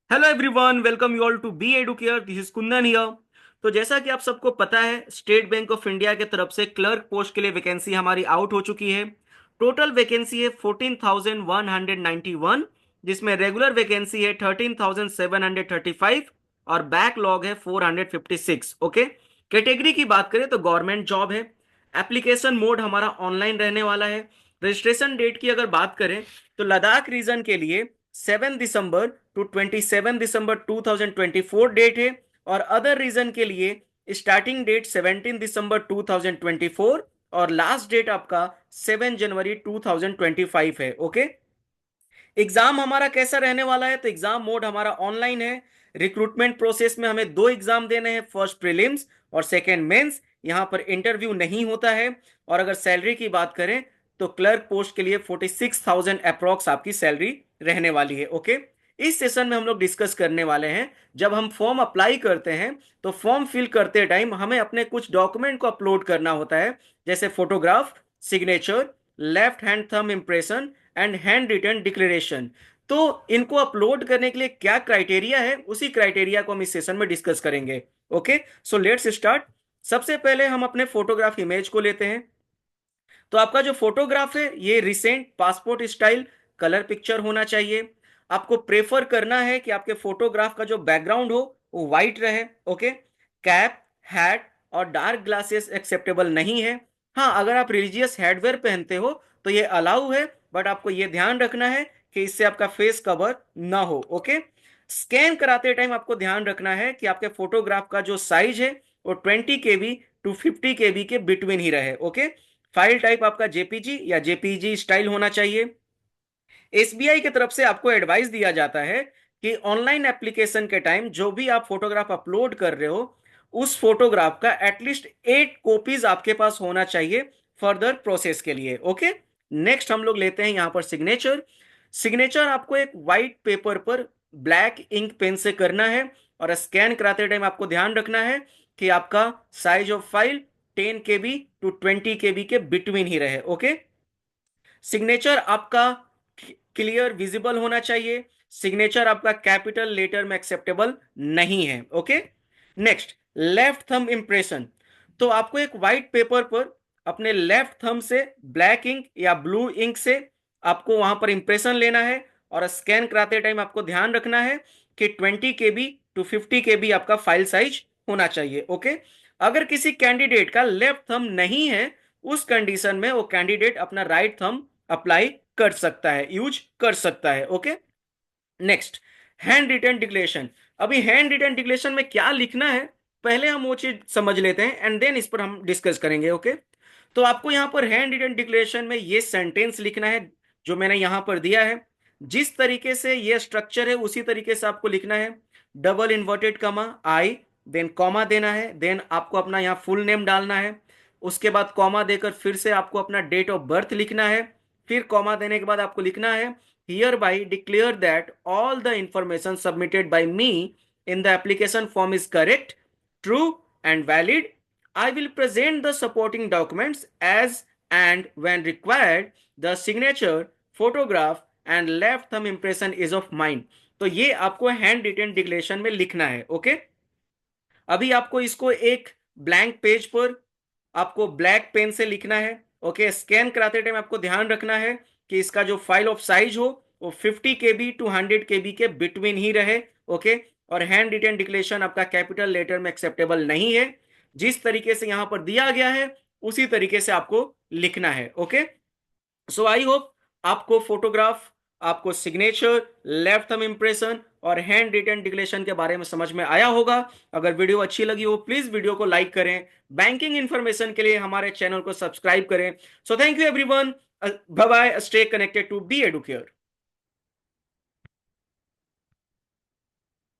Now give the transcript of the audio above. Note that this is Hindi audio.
Hello everyone, welcome you all to B Educare. This is Kundan here. तो जैसा कि आप सबको पता है, स्टेट बैंक ऑफ इंडिया के तरफ से क्लर्क पोस्ट के लिए वैकेंसी हमारी आउट हो चुकी है। टोटल वैकेंसी है 14,191, जिसमें रेगुलर वैकेंसी है 13,735 और बैकलॉग है 456। ओके, कैटेगरी की बात करें तो गवर्नमेंट जॉब है। एप्लीकेशन मोड हमारा ऑनलाइन रहने वाला है। रजिस्ट्रेशन डेट की अगर बात करें तो लद्दाख रीजन के लिए 7 दिसंबर टू 27 दिसंबर 2024 डेट है, और अदर रीजन के लिए स्टार्टिंग डेट 17 दिसंबर 2024 और लास्ट डेट आपका 7 जनवरी 2025 है। ओके, एग्जाम हमारा कैसा रहने वाला है? तो एग्जाम मोड हमारा ऑनलाइन है। रिक्रूटमेंट प्रोसेस में हमें दो एग्जाम देने हैं, फर्स्ट प्रीलिम्स और सेकेंड मेंस। यहाँ पर इंटरव्यू नहीं होता है। और अगर सैलरी की बात करें तो क्लर्क पोस्ट के लिए 46,000 अप्रॉक्स आपकी सैलरी रहने वाली है। ओके, इस सेशन में हम लोग डिस्कस करने वाले हैं, जब हम फॉर्म अप्लाई करते हैं तो फॉर्म फिल करते टाइम हमें अपने कुछ डॉक्यूमेंट को अपलोड करना होता है, जैसे photograph, signature, left hand thumb impression and hand written declaration. तो इनको अपलोड करने के लिए क्या क्राइटेरिया है, उसी क्राइटेरिया को हम इस सेशन में डिस्कस करेंगे। Okay, so let's start. सबसे पहले हम अपने फोटोग्राफ इमेज को लेते हैं। तो आपका जो फोटोग्राफ है ये recent passport style colour picture होना चाहिए। आपको प्रेफर करना है कि आपके फोटोग्राफ का जो बैकग्राउंड हो वो व्हाइट रहे। ओके, कैप, हैट और डार्क ग्लासेस एक्सेप्टेबल नहीं है। हाँ, अगर आप रिलीजियस हेडवेयर पहनते हो तो ये अलाउ है, बट आपको ये ध्यान रखना है कि इससे आपका फेस कवर ना हो। ओके, स्कैन कराते टाइम आपको ध्यान रखना है कि आपके फोटोग्राफ का जो साइज है वो 20 KB टू 50 KB के बिटवीन ही रहे। ओके, फाइल टाइप आपका जेपीजी या जेपीजी स्टाइल होना चाहिए। एसबीआई की तरफ से आपको एडवाइस दिया जाता है कि ऑनलाइन एप्लीकेशन के टाइम जो भी आप फोटोग्राफ अपलोड कर रहे हो, उस फोटोग्राफ का एटलीस्ट 8 कॉपीज आपके पास होना चाहिए फर्दर प्रोसेस के लिए। ओके, नेक्स्ट हम लोग लेते हैं यहां पर सिग्नेचर। सिग्नेचर आपको एक व्हाइट पेपर पर ब्लैक इंक पेन से करना है, और स्कैन कराते टाइम आपको ध्यान रखना है कि आपका size of file 10 KB to 20 KB के बिटवीन ही रहे। ओके, सिग्नेचर आपका क्लियर विजिबल होना चाहिए। सिग्नेचर आपका कैपिटल लेटर में एक्सेप्टेबल नहीं है। Okay, next, left thumb impression. तो आपको एक व्हाइट पेपर पर अपने लेफ्ट थंब से ब्लैक इंक या ब्लू इंक से आपको वहां पर इंप्रेशन लेना है, और स्कैन कराते टाइम आपको ध्यान रखना है कि 20 KB टू 50 KB आपका फाइल साइज होना चाहिए। ओके, अगर किसी कैंडिडेट का लेफ्ट थंब नहीं है, उस कंडीशन में वो कैंडिडेट अपना राइट थंब अप्लाई कर सकता है, यूज कर सकता है। Okay, next, hand written declaration. अभी हैंड रिटन डिक्लेरेशन में क्या लिखना है, पहले हम वो चीज समझ लेते हैं एंड देन इस पर हम डिस्कस करेंगे। ओके, तो आपको यहां पर हैंड रिटन डिक्लेरेशन में ये सेंटेंस लिखना है जो मैंने यहां पर दिया है। जिस तरीके से ये स्ट्रक्चर है उसी तरीके से आपको लिखना है। डबल इन्वर्टेड कमा आई, देन कॉमा देना है, देन आपको अपना यहाँ फुल नेम डालना है। उसके बाद कॉमा देकर फिर से आपको अपना डेट ऑफ बर्थ लिखना है। फिर कॉमा देने के बाद आपको लिखना है, hereby declare that all the information submitted by me in the application form is correct, true and valid. I will present the supporting documents as and when required. The signature, photograph and left thumb impression is of mine. तो ये आपको हैंड रिटेन डिक्लेरेशन में लिखना है। ओके, अभी आपको इसको एक ब्लैंक पेज पर आपको ब्लैक पेन से लिखना है। ओके, स्कैन कराते टाइम आपको ध्यान रखना है कि इसका जो फाइल ऑफ साइज हो वो 50 KB टू 100 KB के बिटवीन ही रहे। ओके, और हैंड रिटेन डिक्लेरेशन आपका कैपिटल लेटर में एक्सेप्टेबल नहीं है। जिस तरीके से यहां पर दिया गया है उसी तरीके से आपको लिखना है। ओके, सो आई होप आपको फोटोग्राफ, आपको सिग्नेचर, लेफ्ट थंब इंप्रेशन और हैंड रिटन डिक्लेरेशन के बारे में समझ में आया होगा। अगर वीडियो अच्छी लगी हो प्लीज वीडियो को लाइक करें। बैंकिंग इंफॉर्मेशन के लिए हमारे चैनल को सब्सक्राइब करें। So thank you everyone, bye bye, stay connected to B Educare.